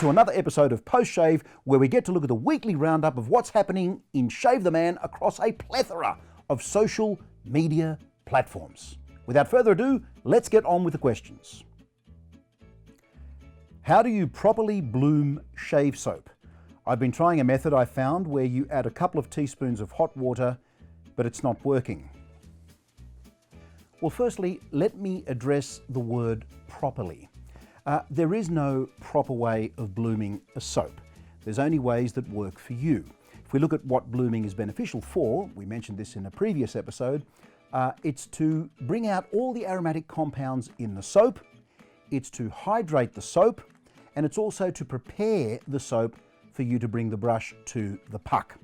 to another episode of Post Shave, where we get to look at the weekly roundup of what's happening in Shave the Man across a plethora of social media platforms. Without further ado, let's get on with the questions. How do you properly bloom shave soap? I've been trying a method I found where you add a couple of teaspoons of hot water, but it's not working. Well, firstly, let me address the word properly. There is no proper way of blooming a soap. There's only ways that work for you. If we look at what blooming is beneficial for, we mentioned this in a previous episode, it's to bring out all the aromatic compounds in the soap, it's to hydrate the soap, and it's also to prepare the soap for you to bring the brush to the puck.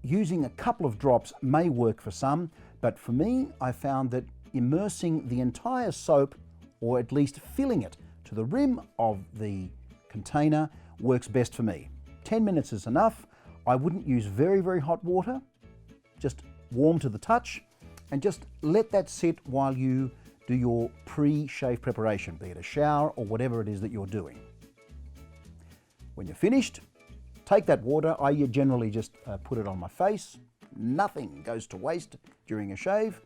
Using a couple of drops may work for some, but for me, I found that immersing the entire soap, or at least filling it to the rim of the container, works best for me. 10 minutes is enough. I wouldn't use very, very hot water, just warm to the touch, and just let that sit while you do your pre-shave preparation, be it a shower or whatever it is that you're doing. When you're finished, take that water. I generally just put it on my face. Nothing goes to waste during a shave,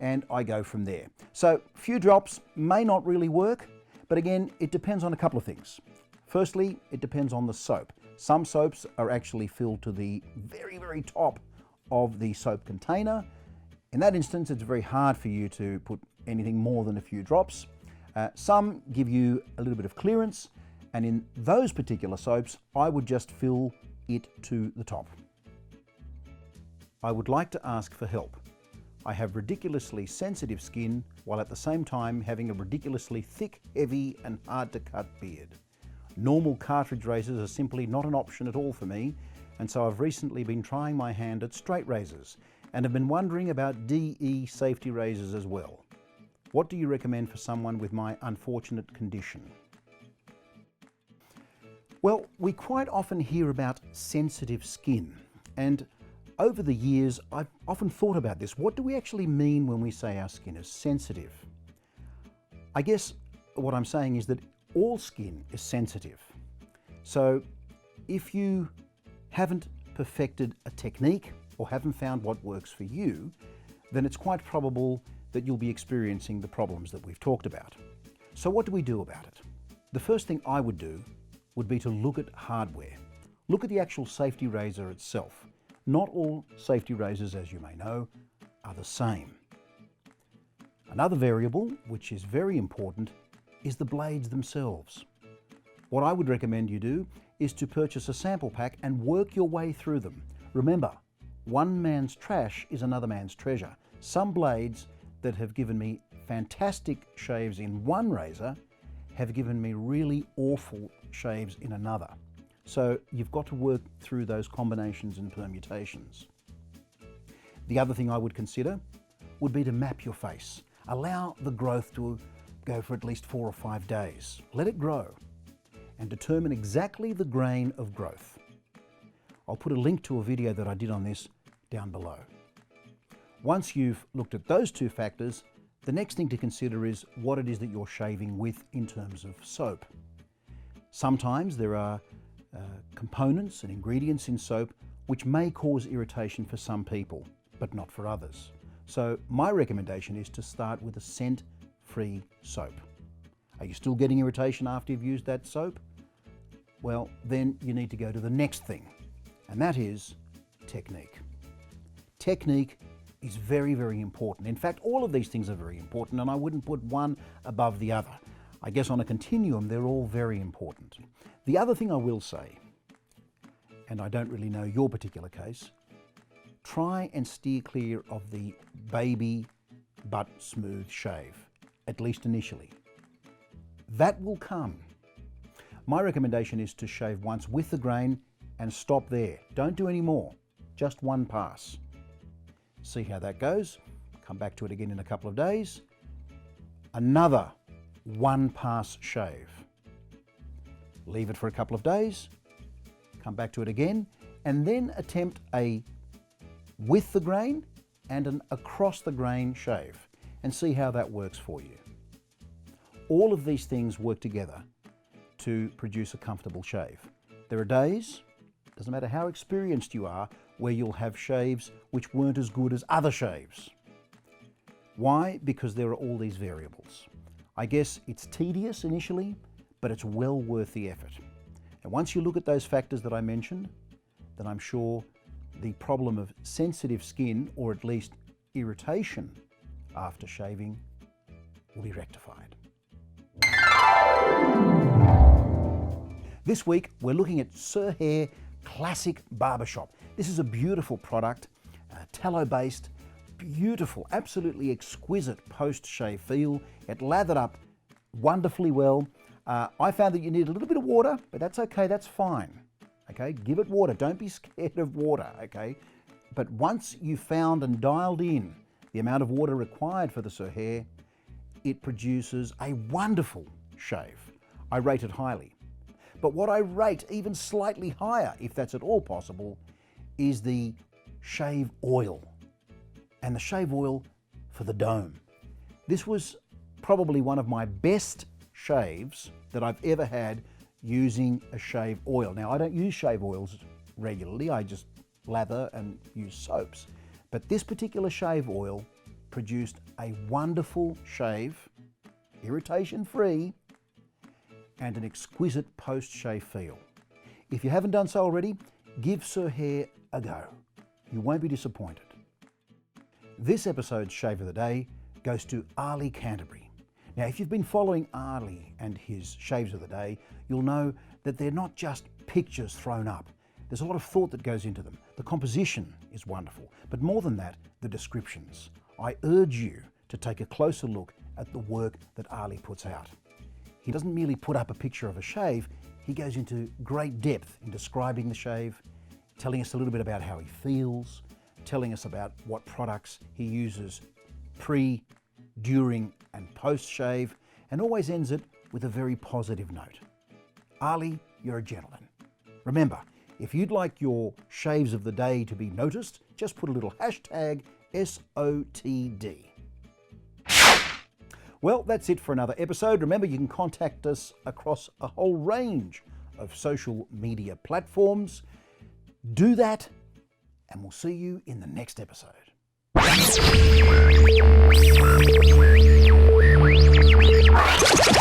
and I go from there. So a few drops may not really work, but again, it depends on a couple of things. Firstly, it depends on the soap. Some soaps are actually filled to the very, very top of the soap container. In that instance, it's very hard for you to put anything more than a few drops. Some give you a little bit of clearance, and in those particular soaps, I would just fill it to the top. I would like to ask for help. I have ridiculously sensitive skin while at the same time having a ridiculously thick, heavy and hard to cut beard. Normal cartridge razors are simply not an option at all for me, and so I've recently been trying my hand at straight razors and have been wondering about DE safety razors as well. What do you recommend for someone with my unfortunate condition? Well, we quite often hear about sensitive skin, and over the years, I've often thought about this. What do we actually mean when we say our skin is sensitive? I guess what I'm saying is that all skin is sensitive. So if you haven't perfected a technique or haven't found what works for you, then it's quite probable that you'll be experiencing the problems that we've talked about. So what do we do about it? The first thing I would do would be to look at hardware. Look at the actual safety razor itself. Not all safety razors, as you may know, are the same. Another variable, which is very important, is the blades themselves. What I would recommend you do is to purchase a sample pack and work your way through them. Remember, one man's trash is another man's treasure. Some blades that have given me fantastic shaves in one razor have given me really awful shaves in another. So you've got to work through those combinations and permutations. The other thing I would consider would be to map your face. Allow the growth to go for at least 4 or 5 days. Let it grow and determine exactly the grain of growth. I'll put a link to a video that I did on this down below. Once you've looked at those two factors, the next thing to consider is what it is that you're shaving with in terms of soap. Sometimes there are components and ingredients in soap which may cause irritation for some people, but not for others. So my recommendation is to start with a scent-free soap. Are you still getting irritation after you've used that soap? Well, then you need to go to the next thing, and that is technique. Technique is very, very important. In fact, all of these things are very important, and I wouldn't put one above the other. I guess on a continuum, they're all very important. The other thing I will say, and I don't really know your particular case, try and steer clear of the baby but smooth shave, at least initially. That will come. My recommendation is to shave once with the grain and stop there. Don't do any more, just one pass. See how that goes. Come back to it again in a couple of days. Another one pass shave. Leave it for a couple of days, come back to it again, and then attempt a with the grain and an across the grain shave and see how that works for you. All of these things work together to produce a comfortable shave. There are days, doesn't matter how experienced you are, where you'll have shaves which weren't as good as other shaves. Why? Because there are all these variables. I guess it's tedious initially, but it's well worth the effort. And once you look at those factors that I mentioned, then I'm sure the problem of sensitive skin, or at least irritation after shaving, will be rectified. This week we're looking at Sir Hair Classic Barbershop. This is a beautiful product, tallow-based, beautiful, absolutely exquisite post-shave feel. It lathered up wonderfully well. I found that you need a little bit of water, but that's okay, that's fine. Okay, give it water, don't be scared of water, okay? But once you found and dialed in the amount of water required for the Sir Hair, it produces a wonderful shave. I rate it highly. But what I rate even slightly higher, if that's at all possible, is the shave oil. And the shave oil for the dome. This was probably one of my best shaves that I've ever had using a shave oil. Now, I don't use shave oils regularly, I just lather and use soaps. But this particular shave oil produced a wonderful shave, irritation-free, and an exquisite post-shave feel. If you haven't done so already, give Sir Hair a go. You won't be disappointed. This episode's Shave of the Day goes to Ali Canterbury. Now, if you've been following Ali and his Shaves of the Day, you'll know that they're not just pictures thrown up. There's a lot of thought that goes into them. The composition is wonderful, but more than that, the descriptions. I urge you to take a closer look at the work that Ali puts out. He doesn't merely put up a picture of a shave, he goes into great depth in describing the shave, telling us a little bit about how he feels, telling us about what products he uses pre, during and post-shave, and always ends it with a very positive note. Ali, you're a gentleman. Remember, if you'd like your shaves of the day to be noticed, just put a little hashtag SOTD. Well, that's it for another episode. Remember, you can contact us across a whole range of social media platforms. Do that, and we'll see you in the next episode.